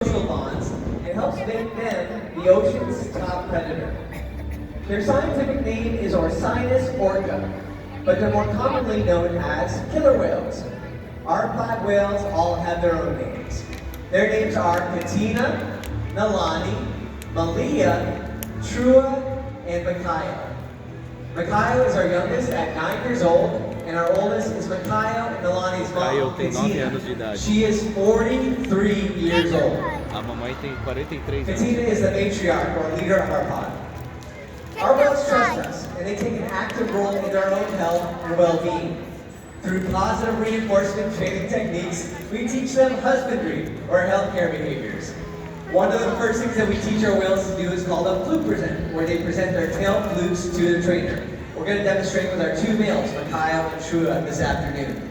social bonds and helps make them the ocean's top predator. Their scientific name is Orcinus orca, but they're more commonly known as killer whales. Our five whales all have their own names. Their names are Katina, Nalani, Malia, Trua, and Makayo. Makayo is our youngest at 9 years old, and our oldest is Makayo, Nalani's mom, Katina. She is 43 years old. A mamãe tem 43 anos. Katina is the matriarch or leader of our pod. Our whales trust us, and they take an active role in their own health and well-being. Through positive reinforcement training techniques, we teach them husbandry or healthcare behaviors. One of the first things that we teach our whales to do is called a fluke present, where they present their tail flukes to the trainer. We're going to demonstrate with our two males, Makayo and Trua, this afternoon.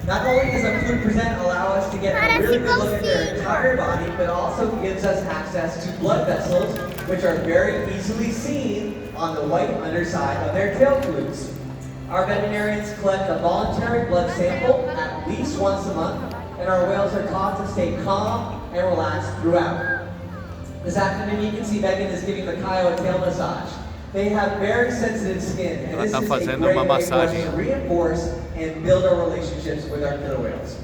Not only does a fluke present allow us to get a really good look at their entire body, but also gives us access to blood vessels, which are very easily seen on the white underside of their tail flukes. Our veterinarians collect a voluntary blood sample at least once a month, and our whales are taught to stay calm and relaxed throughout. This afternoon you can see Megan is giving Makayo a tail massage. They have very sensitive skin, and this is a great way for us to reinforce and build our relationships with our killer whales.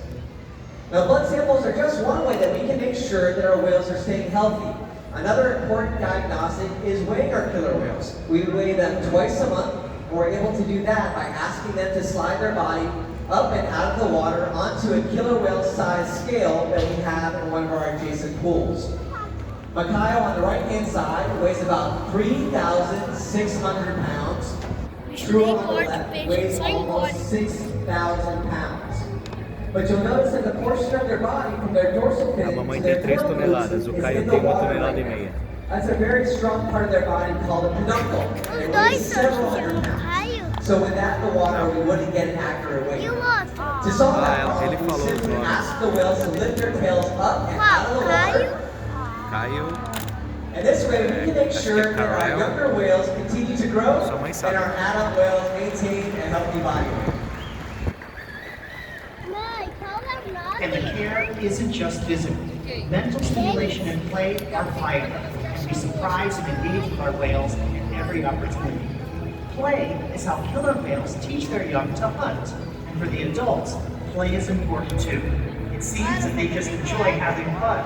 Now, blood samples are just one way that we can make sure that our whales are staying healthy. Another important diagnostic is weighing our killer whales. We weigh them twice a month. We're able to do that by asking them to slide their body up and out of the water onto a killer whale size scale that we have in one of our adjacent pools. Makayo on the right-hand side weighs about 3,600 pounds. Trua on the left weighs almost 6,000 pounds. But you'll notice that the portion of their body from their dorsal fin to their tail flukes is in the water. That's a very strong part of their body called a peduncle. It weighs several hundred pounds. So without the water, we wouldn't get an accurate weight. To solve that problem, we simply ask the whales to lift their tails up and out of the water. And this way, we can make sure that our younger whales continue to grow and our adult whales maintain a healthy body weight. And the care isn't just physical. Mental stimulation and play are vital. And we surprise and engage with our whales at every opportunity. Play is how killer whales teach their young to hunt. And for the adults, play is important too. It seems that they just enjoy having fun.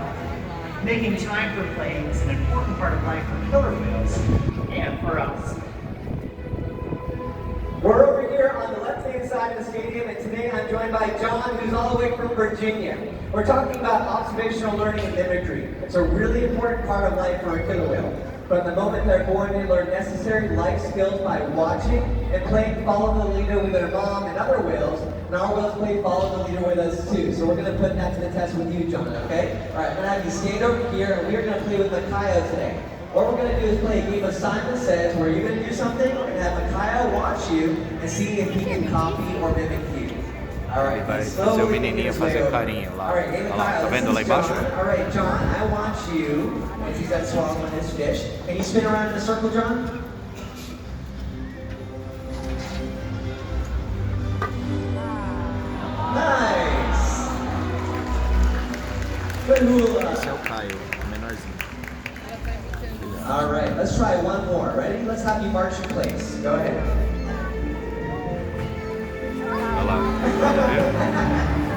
Making time for play is an important part of life for killer whales and for us. We're over here on the left-hand side of the stadium, and today I'm joined by John, who's all the way from Virginia. We're talking about observational learning and mimicry. It's a really important part of life for a killer whale. From the moment they're born, they learn necessary life skills by watching and playing follow the leader with their mom and other whales, and our whales play follow the leader with us too. So we're going to put that to the test with you, John, okay? All right, I'm going to have you stand over here, and we're going to play with Makayo today. What we're going to do is play a game of Simon Says, where you're going to do something, and have Makayo watch you and see if he can copy or mimic you. All right, vai fazer o menininho fazer carinho lá. Olha lá, tá vendo lá embaixo? All right, John, I want you, once he's done swallowing his fish, can you spin around in a circle, John? Nice! Good hula. Esse é o Caio, o menorzinho. All right, let's try one more. Ready? Let's have you march in place. Go ahead. Olha lá.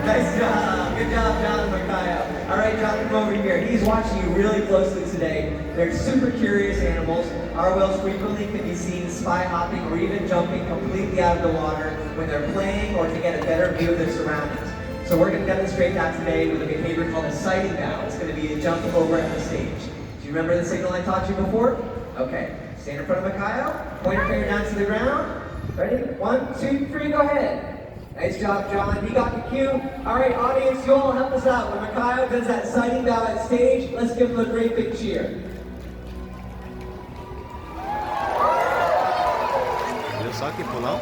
Nice job. Good job, John and Makayo. All right, John, come over here. He's watching you really closely today. They're super curious animals. Our whales frequently can be seen spy hopping or even jumping completely out of the water when they're playing or to get a better view of their surroundings. So we're going to demonstrate that today with a behavior called a sighting bow. It's going to be a jump over at the stage. Do you remember the signal I taught you before? Okay. Stand in front of Makayo. Point your finger down to the ground. Ready? 1, 2, 3, go ahead. Nice job, John. You got the cue. All right, audience, you all help us out. When Makayo does that sighting bow at stage, let's give him a great big cheer. Viu só que pulão?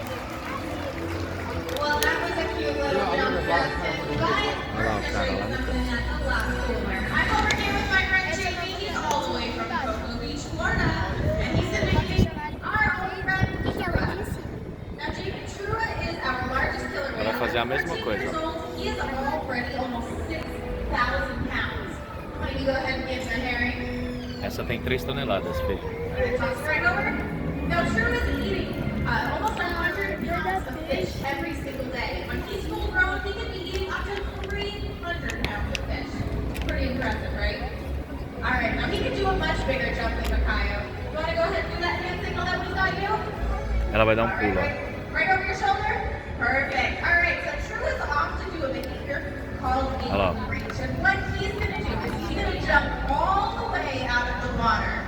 Well, that was a cute little jump, Justin. Olha lá o cara lá no canto. I'm over here with my friend Jamie. He's all the way from Cocoa Beach, Florida. And he's imitating our own friend Trua. Now, Jamie, Trua is our largest killer whale. Vai fazer a mesma 13 coisa. years old. He is already almost 6,000 pounds. Tiny go ahead and get the herring? Essa tem 3 toneladas, Fê. Toss it right over. Now, True is eating almost 100 pounds of fish every single day. When he's full grown, he can be eating up to 300 pounds of fish. Pretty impressive, right? All right, now he can do a much bigger jump than Makayo. You want to go ahead and do that hand signal that we got you? Ela vai dar um All right, pulo. right over your shoulder? Perfect. All right, so True is off to do a behavior called Hello. a reach. And what he's going to do is he's going to jump all the way out of the water.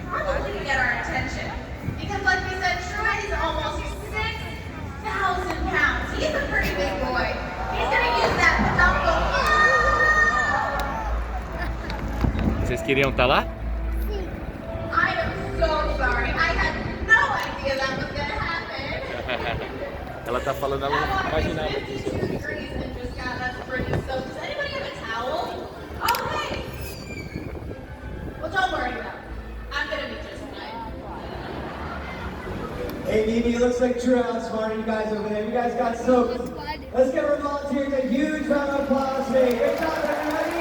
Probably to get our attention. Because like we said, True is almost 6,000 pounds. He's a pretty big boy. He's going to use that pedal. Vocês queriam estar lá? I am so sorry. I had no idea that was going to happen. Ela tá falando, ela não imaginava disso. 52 degrees and just got us pretty soaked. Does anybody have a towel? Oh, hey. Well, don't worry about it. I'm going to be just fine. Hey, Mimi, looks like True outsmarted you guys over there. You guys got soaked. Let's give our volunteers a huge round of applause, man. Good job, everybody.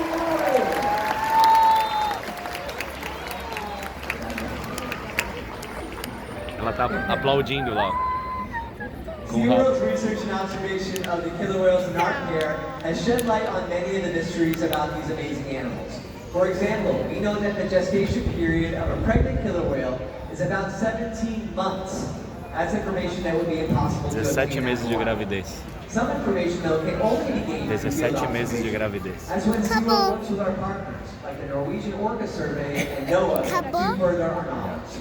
Ela tá aplaudindo lá. Com o SeaWorld's rabo. research and observation of the killer whales in our care has shed light on many of the mysteries about these amazing animals. For example, we know that the gestation period of a pregnant killer whale is about 17 months. That's information that would be impossible to 17 obtain meses de otherwise. gravidez. Some information, though, can only be gained through field 17 meses de observation. gravidez. That's when SeaWorld works with our partners, like the Norwegian Orca Survey and NOAA, to further our knowledge.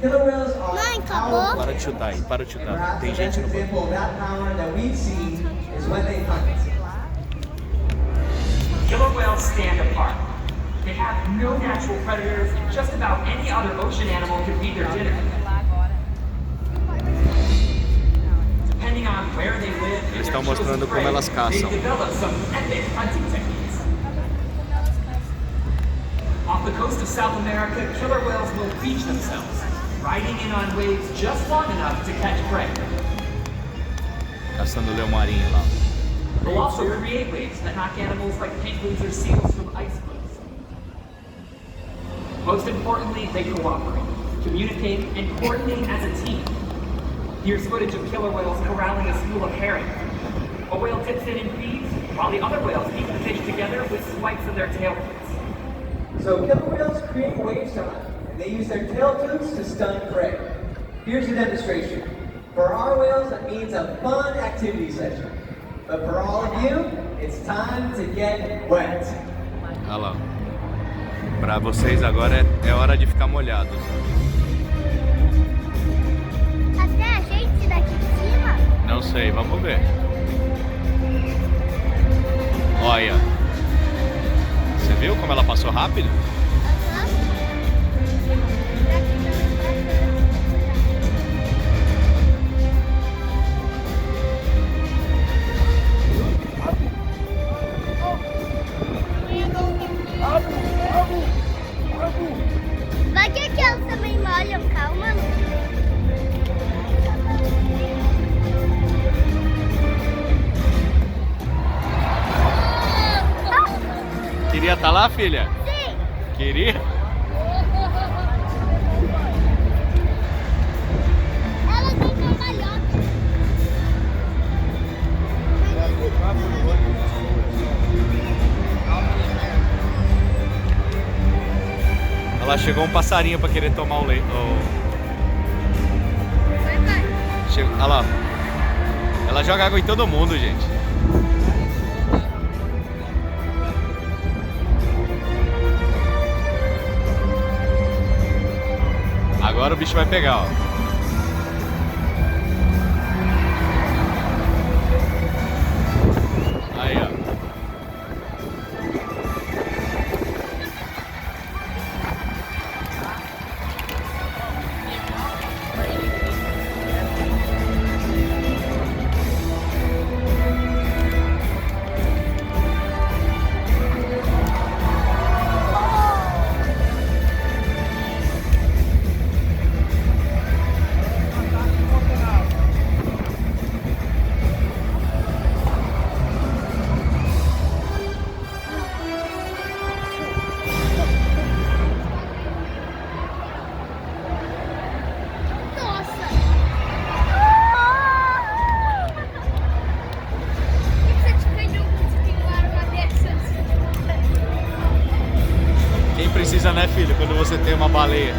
Killer whales are powerful. Para de chutar aí, para de And chutar. perhaps Tem the gente best no banco. example of that power that we've seen is when they hunt. Killer whales stand apart. They have no natural predators, and just about any other ocean animal could be their dinner. Depending on where they live and Eles their estão mostrando chosen como prey, elas caçam. they've developed some epic hunting techniques. Off the coast of South America, killer whales will beach themselves, riding in on waves just long enough to catch prey. Caçando o leão marinho lá. They'll also create waves that knock animals like penguins or seals from ice cliffs. Most importantly, they cooperate, communicate, and coordinate as a team. Here's footage of killer whales corralling a school of herring. A whale dips in and feeds, while the other whales eat the fish together with swipes of their tail fins. So killer whales create waves to hunt, and they use their tail flukes to stun prey. Here's a demonstration. For our whales, that means a fun activity session. But for all of you, it's time to get wet. Olha lá. Pra vocês agora é hora de ficar molhados. Até a gente daqui de cima? Não sei, vamos ver. Olha. Você viu como ela passou rápido? Vai que aquelas também molham, calma. Queria estar lá, filha? Sim. Queria? Elas vão trabalhar. Olha lá, chegou um passarinho pra querer tomar o leite. Olha lá. Ela joga água em todo mundo, gente. Agora o bicho vai pegar, ó. Aí, ó. coisa, né, filho? Quando você tem uma baleia.